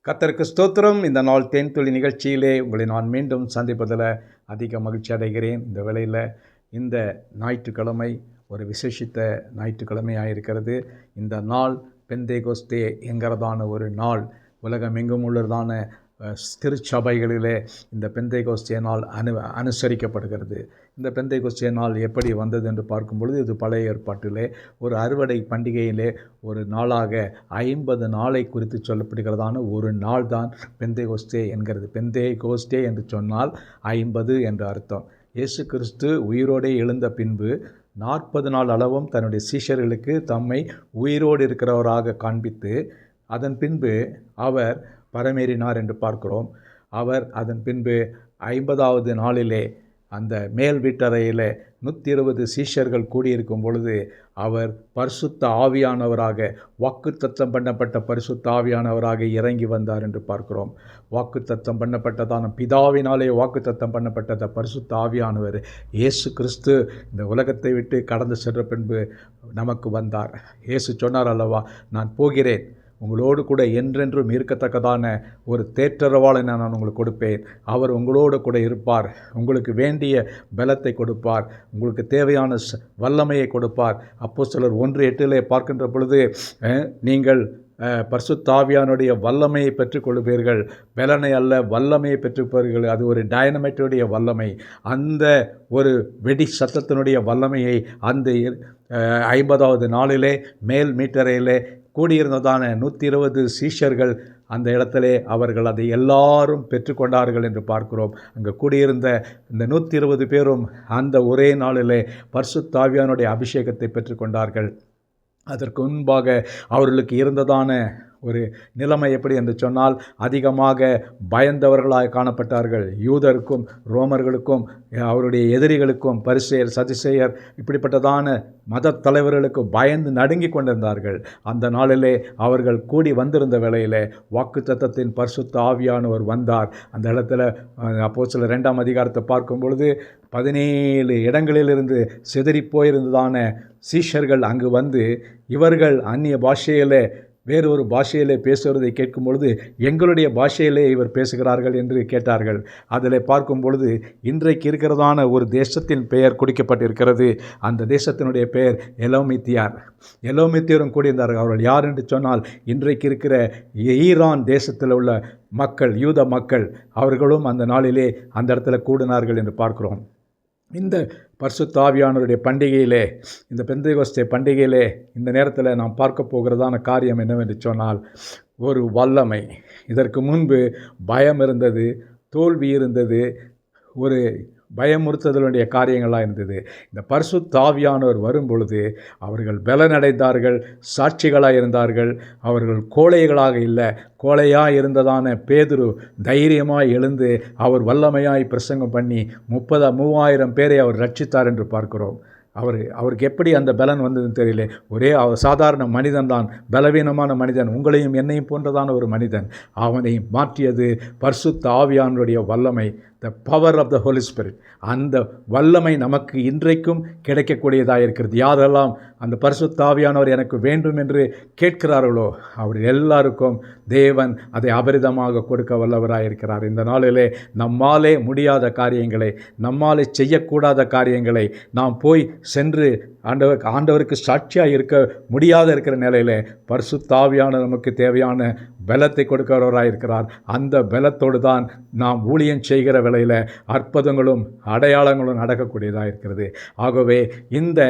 கர்த்தருக்கு ஸ்தோத்திரம். இந்த நாள் தேன்துளி நிகழ்ச்சியிலே உங்களை நான் மீண்டும் சந்திப்பதில் அதிக மகிழ்ச்சி அடைகிறேன். இந்த வேளையில் இந்த ஞாயிற்றுக்கிழமை ஒரு விசேஷித்த ஞாயிற்றுக்கிழமையாக இருக்கிறது. இந்த நாள் பெந்தேகோஸ்தே என்கிறதான ஒரு நாள். உலகமெங்கும் உள்ளதான திருச்சபைகளிலே இந்த பெந்தேகோஸ்தே நாள் அனுசரிக்கப்படுகிறது. இந்த பெந்தேகோஸ்தே நாள் எப்படி வந்தது என்று பார்க்கும் பொழுது, இது பழைய ஏற்பாட்டிலே ஒரு அறுவடை பண்டிகையிலே ஒரு நாளாக 50 நாளை குறித்து சொல்லப்படுகிறதான ஒரு நாள் தான் பெந்தேகோஸ்தே என்கிறது. பெந்தேகோஸ்தே என்று சொன்னால் 50 என்று அர்த்தம். இயேசு கிறிஸ்து உயிரோடே எழுந்த பின்பு 40 நாள் அளவும் தன்னுடைய சீஷர்களுக்கு தம்மை உயிரோடு இருக்கிறவராக காண்பித்து அதன் பின்பு அவர் பரமேறினார் என்று பார்க்கிறோம். அவர் அதன் பின்பு 50வது நாளிலே அந்த மேல் வீட்டறையிலே 120 சீஷர்கள் கூடியிருக்கும் பொழுது அவர் பரிசுத்த ஆவியானவராக, வாக்குத்தத்தம் பண்ணப்பட்ட பரிசுத்த ஆவியானவராக இறங்கி வந்தார் என்று பார்க்கிறோம். வாக்குத்தத்தம் பண்ணப்பட்டதான பிதாவினாலே வாக்குத்தத்தம் பண்ணப்பட்ட பரிசுத்த ஆவியானவர் இயேசு கிறிஸ்து இந்த உலகத்தை விட்டு கடந்து சென்ற பின்பு நமக்கு வந்தார். இயேசு சொன்னார் அல்லவா, நான் போகிறேன், உங்களோடு கூட என்றென்றும் இருக்கத்தக்கதான ஒரு தேற்றரவாளை நான் உங்களுக்கு கொடுப்பேன். அவர் உங்களோடு கூட இருப்பார், உங்களுக்கு வேண்டிய பலத்தை கொடுப்பார், உங்களுக்கு தேவையான வல்லமையை கொடுப்பார். அப்போஸ்தலர் 1:8 பார்க்கின்ற பொழுது, நீங்கள் பரிசுத்த ஆவியானுடைய வல்லமையை பெற்றுக்கொள்வீர்கள், பலனை அல்ல வல்லமையை பெற்றுக்கொள்வீர்கள். அது ஒரு டைனமைட்டுடைய வல்லமை. அந்த ஒரு வெடி சத்தத்தினுடைய வல்லமையை அந்த 50வது நாளிலே மேல் மீட்டறையிலே கூடியிருந்ததான 120 சீஷர்கள் அந்த இடத்திலே அவர்கள் அதை எல்லாரும் பெற்றுக்கொண்டார்கள் என்று பார்க்கிறோம். அங்கே கூடியிருந்த இந்த 120 பேரும் அந்த ஒரே நாளிலே பரிசுத்த ஆவியானுடைய அபிஷேகத்தை பெற்றுக்கொண்டார்கள். அதற்கு முன்பாக அவர்களுக்கு இருந்ததான ஒரு நிலைமை எப்படி என்று சொன்னால், அதிகமாக பயந்தவர்களாக காணப்பட்டார்கள். யூதருக்கும் ரோமர்களுக்கும் அவருடைய எதிரிகளுக்கும் பரிசேயர் சதுசேயர் இப்படிப்பட்டதான மத தலைவர்களுக்கு பயந்து நடுங்கி கொண்டிருந்தார்கள். அந்த நாளிலே அவர்கள் கூடி வந்திருந்த வேளையிலே வாக்குத்தத்தத்தின் பரிசுத்த ஆவியானவர் வந்தார். அந்த இடத்துல அப்போஸ்தலர் 2ஆம் அதிகாரத்தை பார்க்கும் பொழுது 17 இடங்களிலிருந்து சிதறி போயிருந்ததான சீஷர்கள் அங்கு வந்து இவர்கள் அந்நிய பாஷையிலே வேறொரு பாஷையிலே பேசுவதை கேட்கும் பொழுது, எங்களுடைய பாஷையிலே இவர் பேசுகிறார்கள் என்று கேட்டார்கள். அதில் பார்க்கும் பொழுது இன்றைக்கு இருக்கிறதான ஒரு தேசத்தின் பெயர் குறிக்கப்பட்டிருக்கிறது. அந்த தேசத்தினுடைய பெயர் எலோமித்தியார். எலோமித்தியரும் கூடியிருந்தார்கள். அவர்கள் யார் என்று சொன்னால், இன்றைக்கு இருக்கிற ஈரான் தேசத்தில் உள்ள மக்கள், யூத மக்கள், அவர்களும் அந்த நாளிலே அந்த இடத்துல கூடினார்கள் என்று பார்க்கிறோம். இந்த பரிசுத்த ஆவியானவருடைய பண்டிகையிலே, இந்த பெந்தேகோஸ்தே பண்டிகையிலே இந்த நேரத்தில் நாம் பார்க்க போகிறதான காரியம் என்னவென்று சொன்னால், ஒரு வல்லமை. இதற்கு முன்பு பயம் இருந்தது, தோல்வி இருந்தது, ஒரு பயமுறுத்துதலுடைய காரியங்களாக இருந்தது. இந்த பரிசுத்த ஆவியானவர் வரும் பொழுது அவர்கள் பலனடைந்தார்கள், சாட்சிகளாக இருந்தார்கள். அவர்கள் கோழைகளாக இல்லை, கோழையாக இருந்ததான பேதுரு தைரியமாக எழுந்து அவர் வல்லமையாய் பிரசங்கம் பண்ணி 30,000 பேரை அவர் ரட்சித்தார் என்று பார்க்கிறோம். அவருக்கு எப்படி அந்த பலன் வந்ததுன்னு தெரியல. ஒரே சாதாரண மனிதன் தான், பலவீனமான மனிதன், உங்களையும் என்னையும் போன்றதான ஒரு மனிதன். அவனை மாற்றியது பரிசுத்த ஆவியானவருடைய வல்லமை, the power of the holy spirit. அந்த வல்லமை நமக்கு இன்றைக்கும் கிடைக்கக்கூடியதாக இருக்கிறது. யாரெல்லாம் அந்த பரிசுத்த ஆவியானவர் எனக்கு வேண்டும் என்று கேட்கிறார்களோ அவர் எல்லாருக்கும் தேவன் அதை அபரிதமாக கொடுக்க வல்லவராக இருக்கிறார். இந்த நாளிலே நம்மாலே முடியாத காரியங்களை, நம்மாலே செய்யக்கூடாத காரியங்களை நாம் போய் சென்று ஆண்டவருக்கு சாட்சியாக இருக்க முடியாத இருக்கிற நிலையில் பரிசுத்த ஆவியானவர் நமக்கு தேவையான பலத்தை கொடுக்கிறவராக இருக்கிறார். அந்த பலத்தோடு தான் நாம் ஊழியம் செய்கிற வேளையில் அற்புதங்களும் அடையாளங்களும் நடக்கக்கூடியதாக இருக்கிறது. ஆகவே இந்த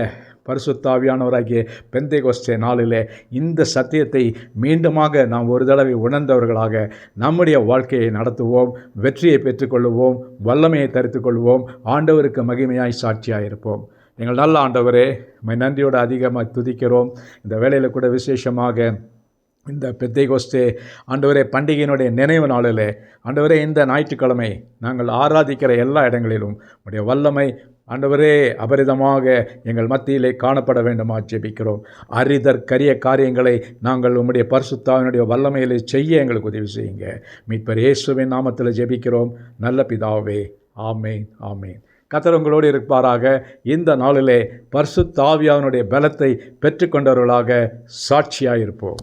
பரிசுத்த ஆவியானவராகிய பெந்தேகோஸ்தே நாளிலே இந்த சத்தியத்தை மீண்டுமாக நாம் ஒரு தடவை உணர்ந்தவர்களாக நம்முடைய வாழ்க்கையை நடத்துவோம், வெற்றியை பெற்றுக்கொள்வோம், வல்லமையை தரித்துக்கொள்வோம், ஆண்டவருக்கு மகிமையாய் சாட்சியாக இருப்போம். எங்கள் நல்ல ஆண்டவரே, நன்றியோடு அதிகமாக துதிக்கிறோம். இந்த வேளையில் கூட விசேஷமாக இந்த பெந்தேகோஸ்தே ஆண்டவரே பண்டிகையினுடைய நினைவு நாளிலே ஆண்டவரே இந்த ஞாயிற்றுக்கிழமை நாங்கள் ஆராதிக்கிற எல்லா இடங்களிலும் உடைய வல்லமை ஆண்டவரே அபரிதமாக எங்கள் மத்தியிலே காணப்பட வேண்டுமா ஜெபிக்கிறோம். அரிதற்கரிய காரியங்களை நாங்கள் உம்முடைய பரிசுத்தாவினுடைய வல்லமையிலே செய்ய எங்களுக்கு உதவி செய்யுங்க. மீட்பர் இயேசுவின் நாமத்தில் ஜெபிக்கிறோம் நல்ல பிதாவே, ஆமேன், ஆமேன். கர்த்தர் உங்களோடு இருப்பாராக. இந்த நாளிலே பரிசுத்த ஆவியானவருடைய பலத்தை பெற்றுக்கொண்டவர்களாக சாட்சியாக இருப்போம்.